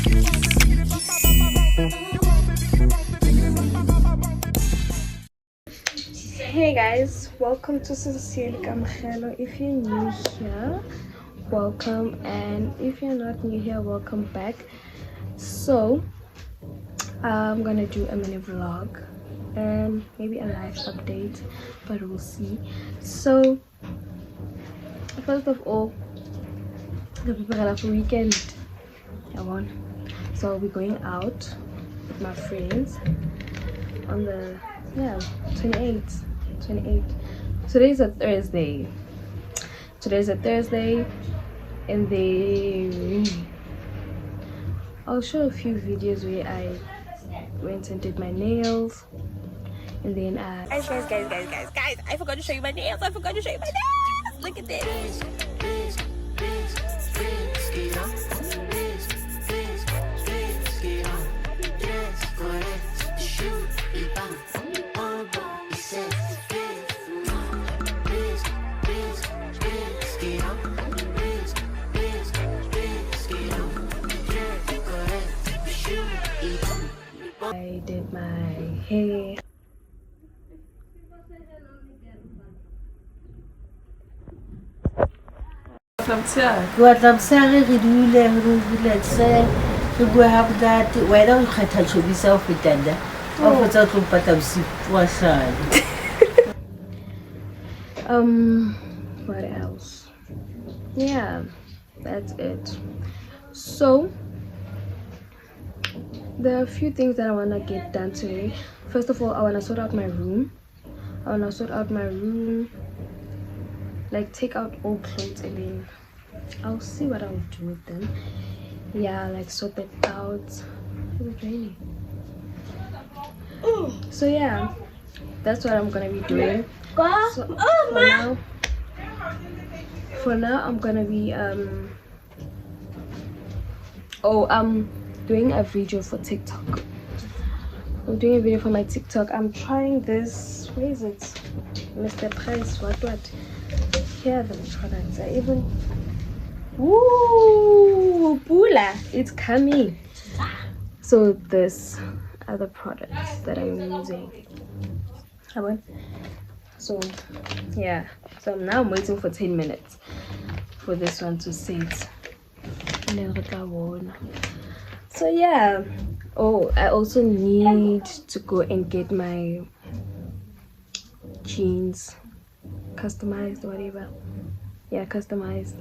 Hey guys, welcome to Sincerely Kamogelo. If you're new here, welcome, and if you're not new here, welcome back. So I'm gonna do a mini vlog and maybe a live update, but we'll see. So first of all, the people have a weekend. So we're going out with my friends on the 28th. Today's a Thursday, and then I'll show a few videos where I went and did my nails, and then guys, I forgot to show you my nails. Look at this. I did my hair. Re dule re relaxe re bua ha monate wena o kgetha tjhobisa ho fetanda o fetsa o tlo pata bosiu wa shane. What else? Yeah, that's it. So there are a few things that I want to get done today. First of all, I want to sort out my room. Like take out old clothes, and then I'll see what I'll do with them. Yeah, like sort it out. It's raining. So yeah, that's what I'm gonna be doing. So for now I'm gonna be I'm doing a video for TikTok. I'm doing a video for my TikTok. I'm trying this. Where is it? Mr. Price. What? Here are the products. I even. Ooh, Pula! It's coming. So this are the products that I'm using. So yeah. So now I'm waiting for 10 minutes for this one to set. And then so yeah. Oh, I also need to go and get my jeans customized, whatever. Yeah, customized.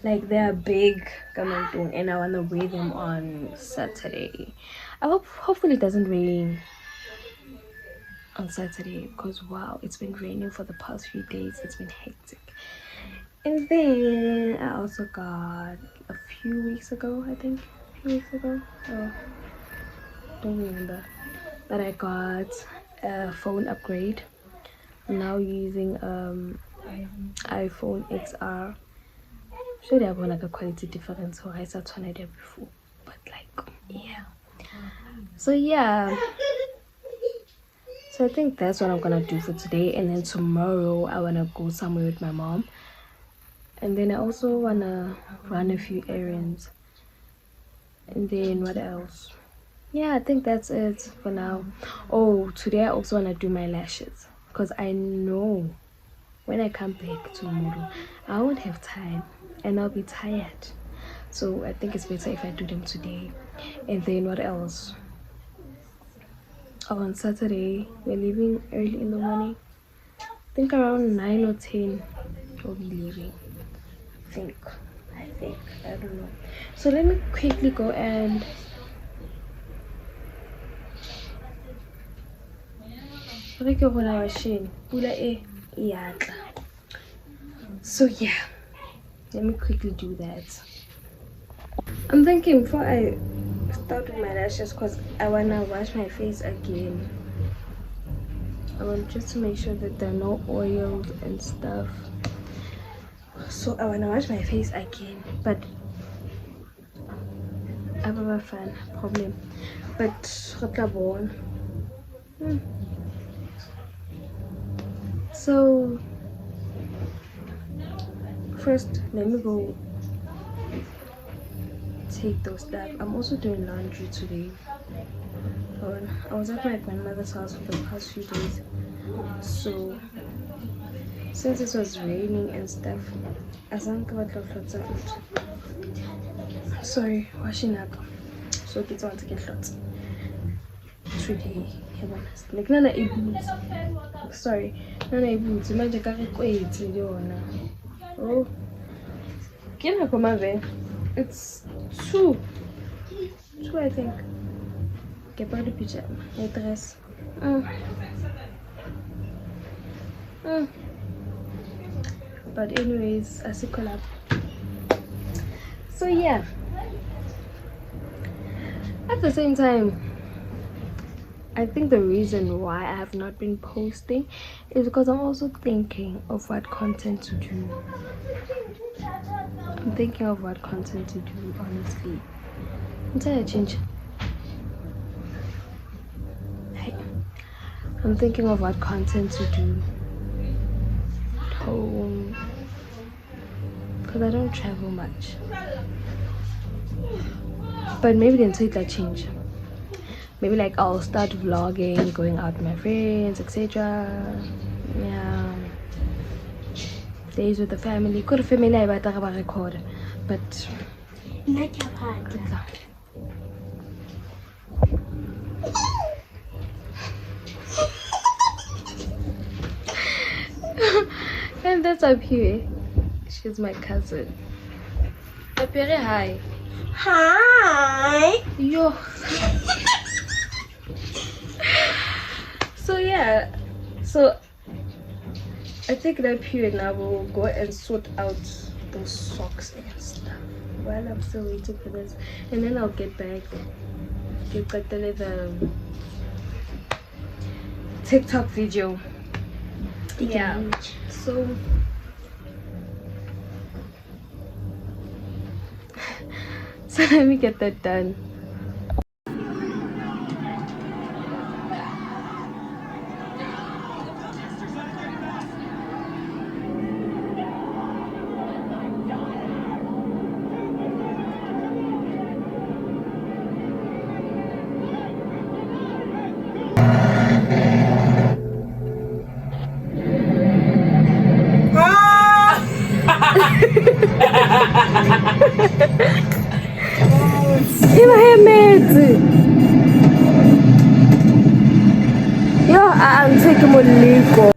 Like they're big, and I want to wear them on Saturday. Hopefully it doesn't rain on Saturday, because wow, it's been raining for the past few days. It's been hectic. And then I also got a few weeks ago, oh, don't remember, but I got a phone upgrade. I'm now using iPhone XR. Sure, I want like a quality difference, so I saw one idea before, but like yeah. So yeah, so I think that's what I'm gonna do for today, and then tomorrow I wanna go somewhere with my mom, and then I also wanna run a few errands, and then what else? Yeah, I think that's it for now. Oh, today I also wanna do my lashes, because I know when I come back tomorrow I won't have time and I'll be tired. So I think it's better if I do them today. And then what else? Oh, on Saturday we're leaving early in the morning. I think around 9 or 10 we'll be leaving. I think I don't know. So let me quickly go and so yeah, let me quickly do that. I'm thinking before I start with my lashes, because I wanna wash my face again. I want just to make sure that there are no oils and stuff. So I wanna wash my face again, but I have a fun problem. But so first let me go take those stuff. I'm also doing laundry today. I was at my grandmother's house for the past few days, so since it was raining and stuff, sorry, washing up. So kids want to get shots today. Like nana boots. Sorry, nana boots. Imagine oh, it's two, I think. Get out the picture. My dress. But anyways, I see collab. So yeah. At the same time, I think the reason why I have not been posting is because I'm also thinking of what content to do. I'm thinking of what content to do, honestly. Until I change. I'm thinking of what content to do at home, because I don't travel much. But maybe then take that change. Maybe like I'll start vlogging, going out with my friends, etc. Yeah. Days with the family. Good family I record. But and that's up here. She's my cousin. Apere, hi. Hi. Yo. So yeah. So I think that period now we'll go and sort out those socks and stuff while I'm still waiting for this, and then I'll get back. Get the TikTok video. Yeah. So let me get that done. Yo, I'm taking my leg.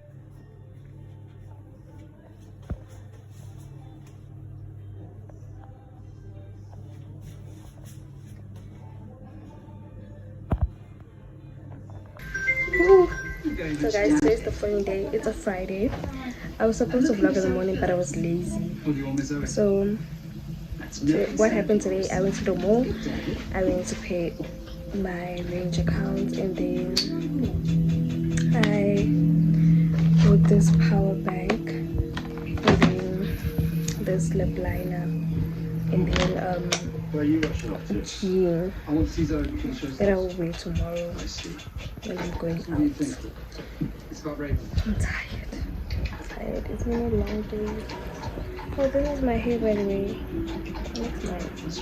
So guys, today's the funny day. It's a Friday. I was supposed to vlog in the morning, but I was lazy. So what happened today, I went to the mall. I went to pay my range account, and then I bought this power bank, and then this lip liner, and then jean that I will wear tomorrow when I'm going out. I'm tired. It's been a long day. Oh, this is my hair, by the way. Looks nice.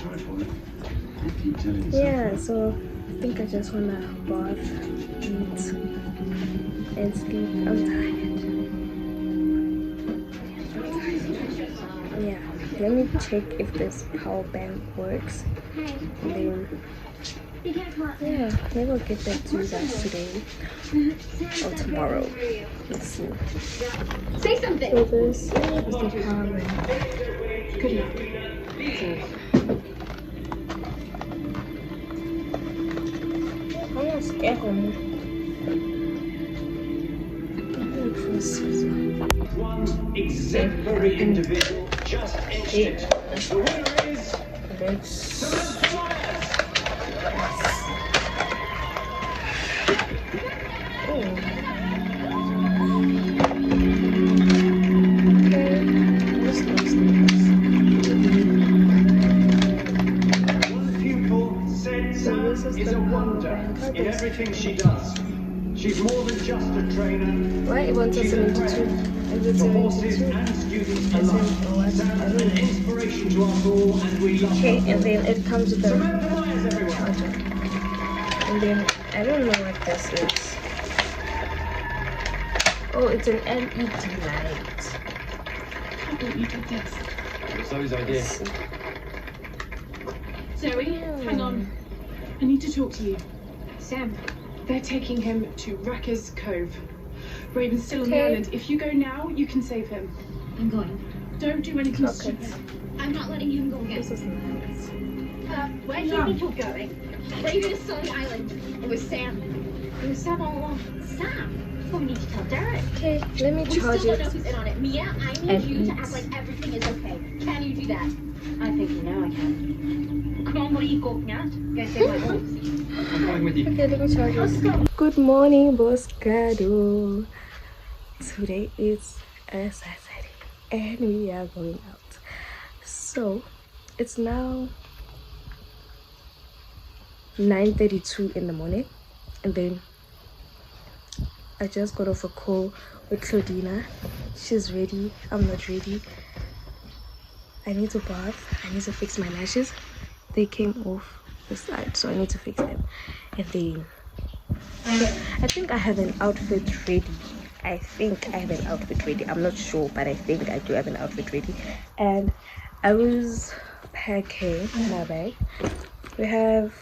Yeah, so I think I just wanna bath, eat, and sleep. I'm tired. Yeah, let me check if this power bank works. And then, yeah, maybe I'll get that to you guys today or tomorrow. Let's see. Say something. So this is the power bank. Good luck. I'm scared of me. One exemplary individual just inched. The winner is One pupil, Sensa, is a wonder in everything she does. She's more than just a trainer. Why it wants us 72? Is it For horses 72? and students Or alike. what? Sam, an inspiration to us all, and we love Okay, her. and then it comes with So a round the wires, everyone. charger. And then I don't know what this is. Oh, it's an LED light. I thought you did this. It was Zoe's idea. Zoe, hang on. I need to talk to you. Sam, they're taking him to Wrecker's Cove. Raven's still on the Okay. island. If you go now, you can save him. I'm going. Don't do anything Okay. stupid. I'm not letting him go again. This is nice. Where do you think you're going? Raven is still on the island. It was Sam. It was Sam all along. Sam? Well, we need to tell Derek. Okay, let me We still charge don't know it. who's in on it. Mia, I need And you to eat. act like everything is okay. Can you do that? I think you know I can. Come on, what are you gawking at? You guys take my orders. I'm coming with you. Okay, let me charge it. Good morning, skado. Today is a Saturday and we are going out. So it's now 9:32 in the morning, and then I just got off a call with Claudina. She's ready. I'm not ready. I need to bath. I need to fix my lashes. They came off the side, so I need to fix them. And then I think I have an outfit ready. I'm not sure, but I think I do have an outfit ready. And I was packing my bag. We have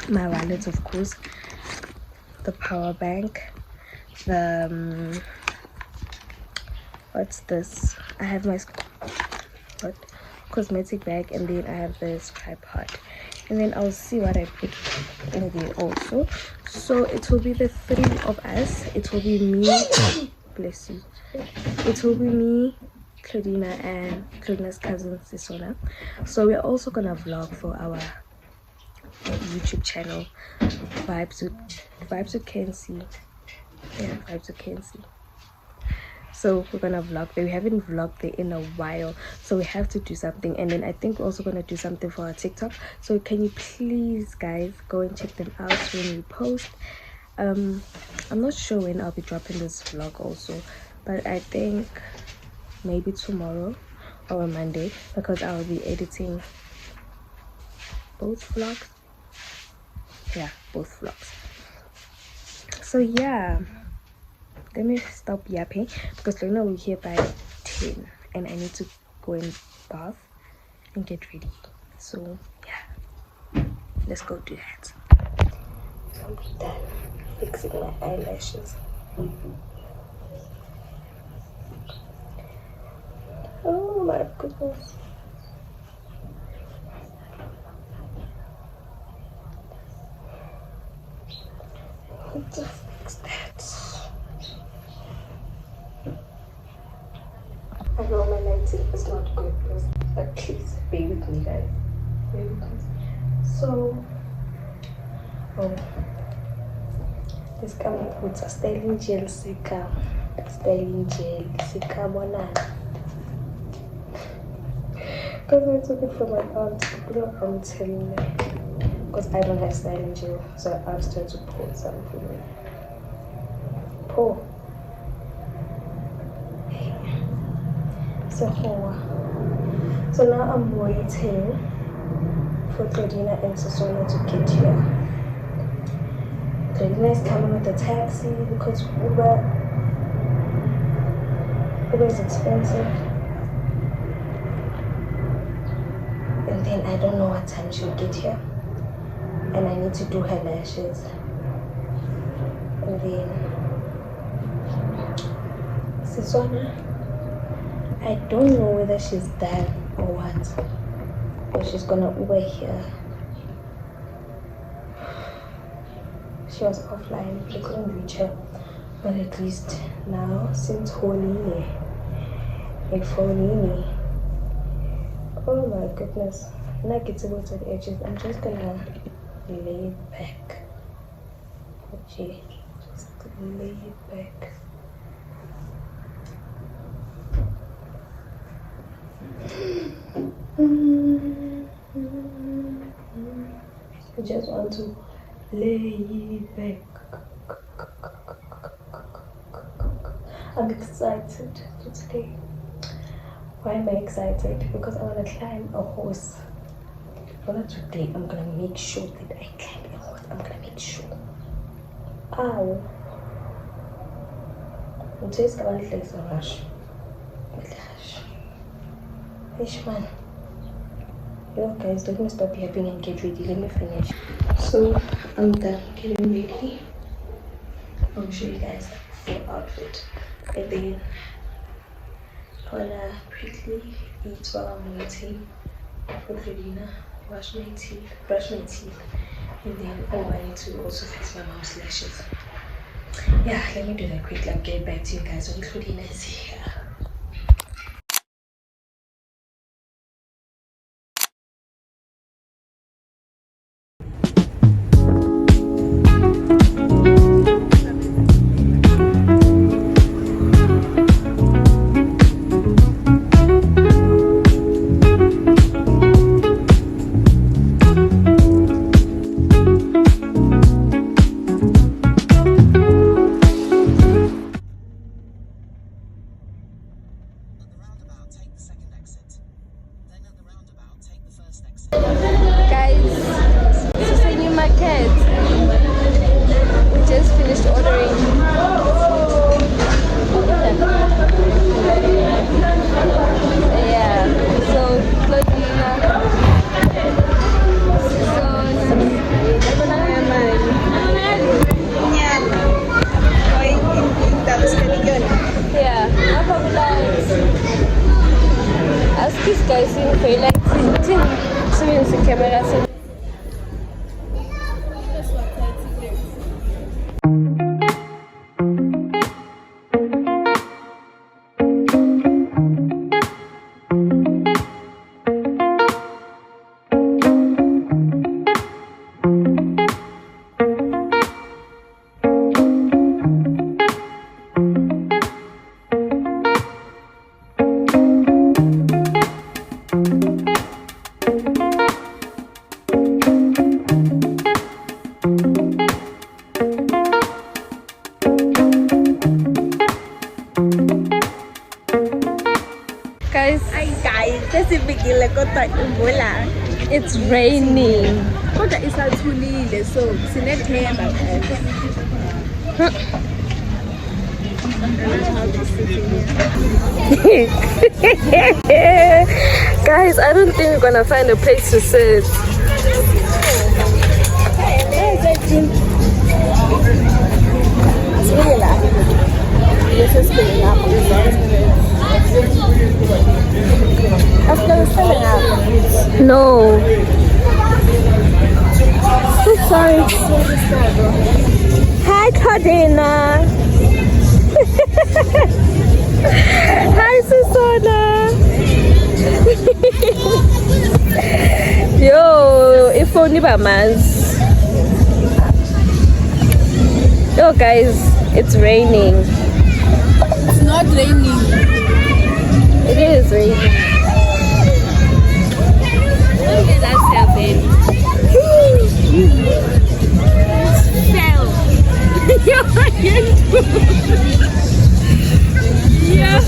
my wallet, of course, the power bank, the what's this? I have my cosmetic bag, and then I have this tripod, and then I'll see what I put in there also. So it will be the three of us. It will be me, bless you. It will be me, Claudina, and Claudina's cousin Sisona. So we're also gonna vlog for our YouTube channel, Vibes with Kenzie. Yeah, Vibes with Kenzie. So we're gonna vlog there. We haven't vlogged there in a while, so we have to do something. And then I think we're also gonna do something for our TikTok. So can you please, guys, go and check them out when we post. I'm not sure when I'll be dropping this vlog also, but I think maybe tomorrow or Monday, because I'll be editing both vlogs. Yeah, both vlogs. So yeah, let me stop yapping because right now we're here by 10 and I need to go and bath and get ready. So yeah, let's go do that. I'm done fixing my eyelashes. Oh my goodness. I need to fix that. I know my lighting is not good, but please bear with me, guys. Bear with me. So, this coming with a styling gel, styling gel, because I took it from my aunt. I'm telling you, because I don't have styling gel, so I asked her to pour some for me. Pour. So now I'm waiting for Claudina and Sisona to get here. Claudina is coming with a taxi because Uber is expensive. And then I don't know what time she'll get here. And I need to do her lashes. And then Sisona, I don't know whether she's done or what, but she's gonna Uber here. She was offline, we couldn't reach her, but at least now, since Holini, oh my goodness, when I get to go to the edges, I'm just gonna lay it back. Okay, just lay it back. I just want to lay it back. I'm excited for today. Why am I excited? Because I want to climb a horse. But not today. I'm gonna make sure that I climb a horse. I'm gonna make sure. Ow. I'm just going to take some rush. Fish man. Yo guys, let me stop yapping and get ready. Let me finish. So I'm done getting ready. I'll show you guys the full outfit. And then I wanna quickly eat while I'm waiting for the dinner. Wash my teeth, brush my teeth, and then I need to also fix my mom's lashes. Yeah, let me do that quickly. I'll get back to you guys when Claudina is here. It's raining. So guys, I don't think we're gonna find a place to sit. No. So sorry. Hi, Claudina. Hi, Susanna. Yo, if only by Maz. Yo, guys, it's raining. It's not raining. It is raining. What did that happen? Fell. Yeah.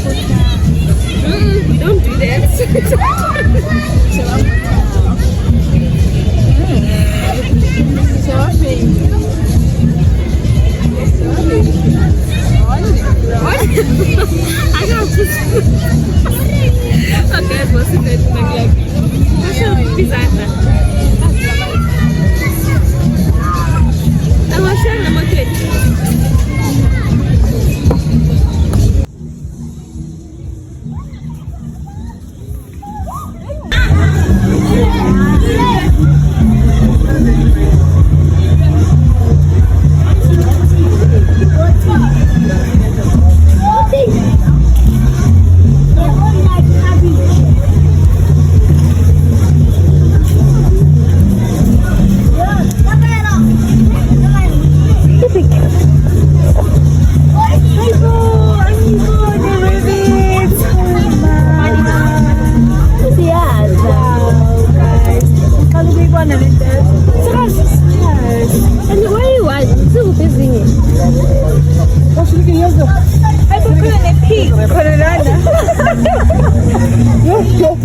Don't do that. I know. Okay, what's it like? Pisata. I was showing them a kid.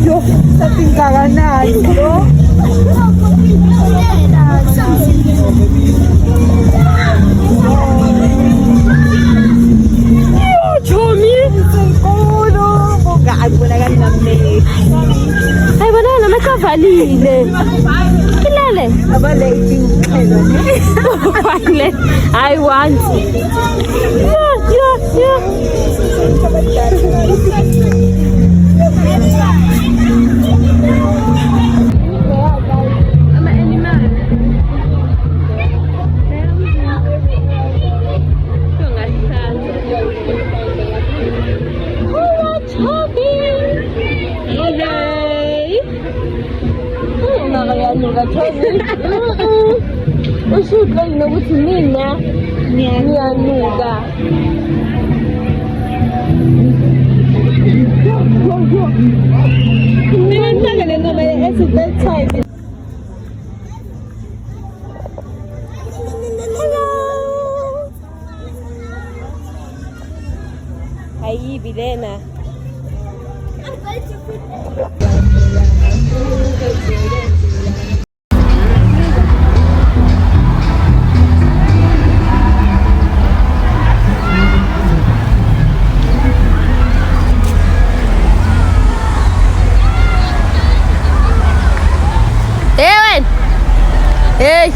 Yo, something kaganani, yo. Chomi, senkolo, bogani bonakala namnene. Hayi bona namakavalile. Kilale. Abaleki ukhelo ne. Vale. I want. Yeah. I'm an animal. Ushuka nokuthi mina ngiyanuka. Mina ngithanda ngoba it's bedtime. Hayibi lena. Hey!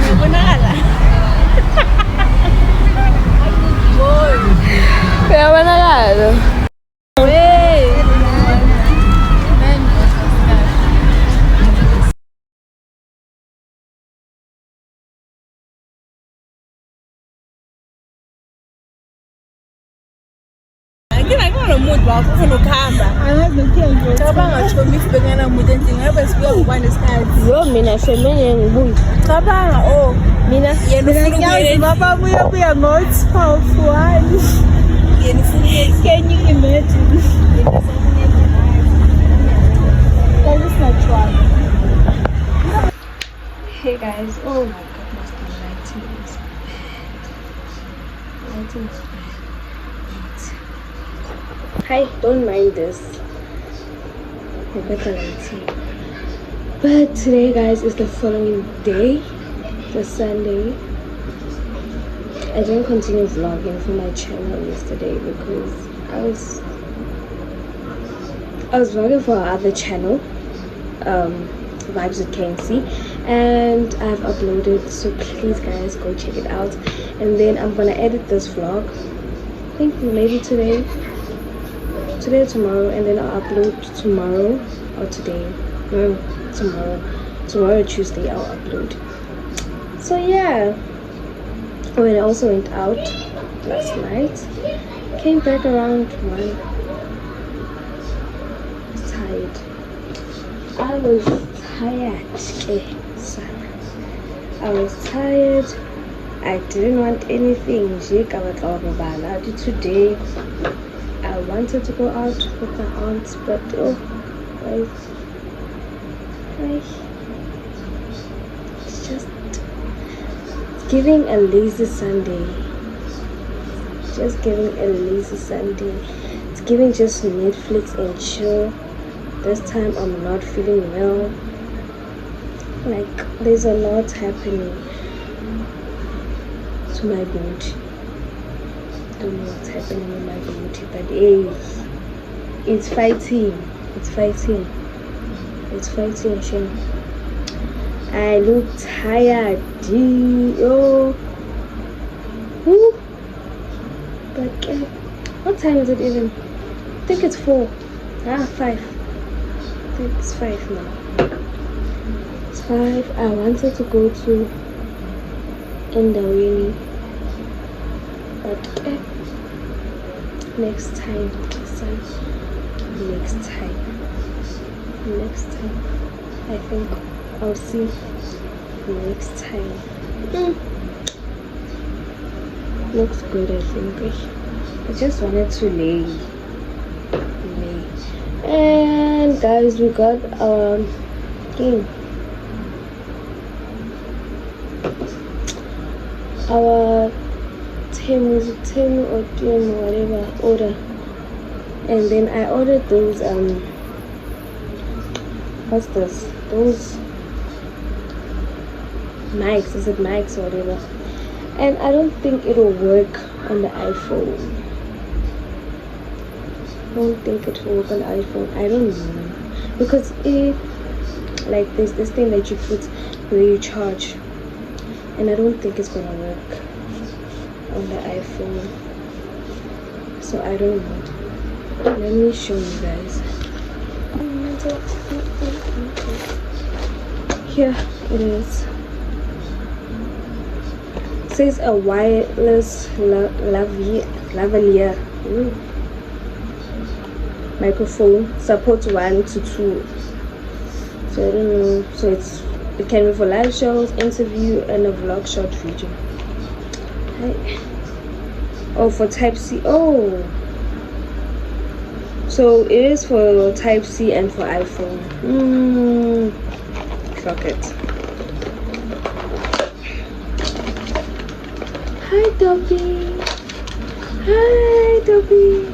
Uyabonakala. Umuntu wakho ufuna ukuhamba cabanga Chomi sibengana umuntu endlini ngabe sibuya ngubani isikhathi Yo mina shemenye ngibuye. cabanga Mina yena ufuna buya ngo-12:1 yena ufuna can you imagine Hey guys, oh my goodness, the lighting is bad. Lighting is bad. Hi, don't mind this. The better lighting. But today, guys, is the following day, the Sunday. I didn't continue vlogging for my channel yesterday because I was vlogging for our other channel, Vibes with KNC, and I've uploaded, so please guys go check it out. And then I'm gonna edit this vlog, I think maybe today or tomorrow, and then I'll upload tomorrow or today. No, tomorrow Tuesday I'll upload. So yeah, when I also went out last night, came back around 1. Tired. I was tired. I was tired. I didn't want anything. Today I wanted to go out with my aunt, but it's just giving a lazy Sunday. Just giving a lazy Sunday. It's giving just Netflix and chill. This time I'm not feeling well. Like there's a lot happening to my body. I don't know what's happening in my body, but hey, it's fighting. Shame. I look tired. Oh. But what time is it even? I think it's 4. 5. I think it's 5 now. It's 5. I wanted to go to Endaweni, but next time. I think I'll see next time. Looks good, I think. I just wanted to lay. And guys, we got our game. Our 10 or 10 or whatever order, and then I ordered those what's this, those mics, is it mics or whatever, and I don't think it'll work on the iPhone. I don't think it will work on the iPhone. I don't know, because it, like, there's this thing that you put where you charge, and I don't think it's gonna work on the iPhone, so I don't know. Let me show you guys. Here it is. It says a wireless lavalier microphone, supports 1 to 2. So I don't know. So it can be for live shows, interview, and a vlog short video. Hi. Oh, for Type C. Oh, so it is for Type C and for iPhone. Clock it. Hi, Dobby. Hi, Dobby.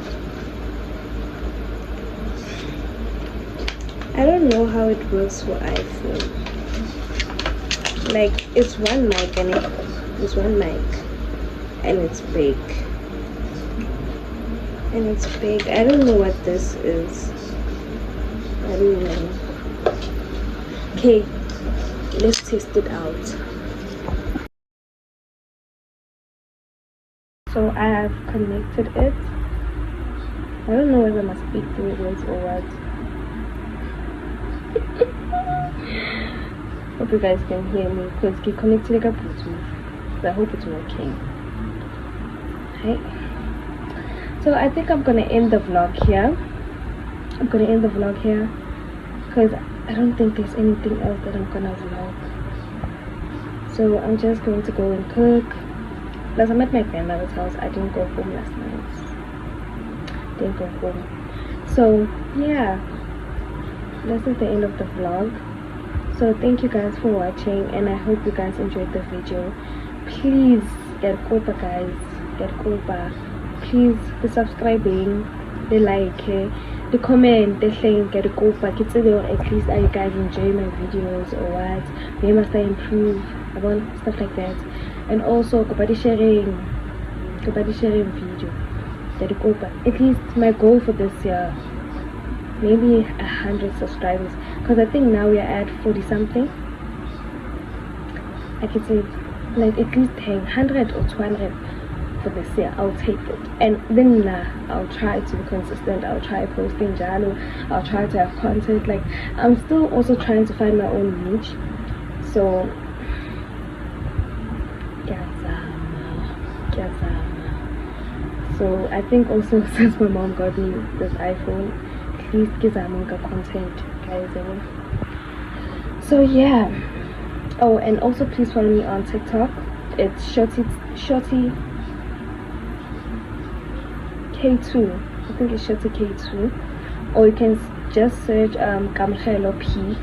I don't know how it works for iPhone. Like, it's one mic and it's one mic, and it's big. And it's big. I don't know what this is. I don't know. Okay, let's test it out. So I have connected it. I don't know whether I must speak through this or what. Hope you guys can hear me, because it's connected like a Bluetooth. I hope it's working. Hey. So I think I'm gonna end the vlog here. Because I don't think there's anything else that I'm gonna vlog. So I'm just going to go and cook. Plus I'm at my grandmother's house. I didn't go home last night. Didn't go home. So yeah, this is the end of the vlog. So thank you guys for watching, and I hope you guys enjoyed the video. Please get kopa, guys. Get kopa. Please be subscribing, the like, the comment, the thing, get kopa. At least you guys enjoy my videos or what. Maybe must I improve about stuff like that. And also kopadi sharing video. Get kopa. At least my goal for this year, maybe 100 subscribers, because I think now we are at 40 something. I could say like at least 100 or 200 for this year. I'll take it, and then I'll try to be consistent. I'll try posting jalo. I'll try to have content. Like, I'm still also trying to find my own niche. So so I think also, since my mom got me this iPhone, please give Zamonga content, guys. So yeah. Oh, and also please follow me on TikTok. It's shorty K2. I think it's shorty K2. Or you can just search Kamogelo P.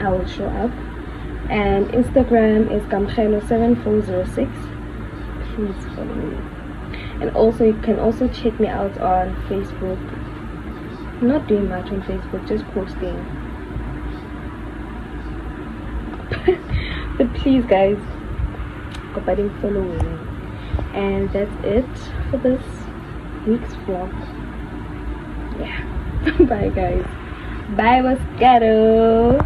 I will show up. And Instagram is Kamogelo7406. Please follow me. And also you can also check me out on Facebook. I'm not doing much on Facebook, just posting. But please guys, go ahead and follow me. And that's it for this week's vlog. Yeah. Bye guys. Bye, skado.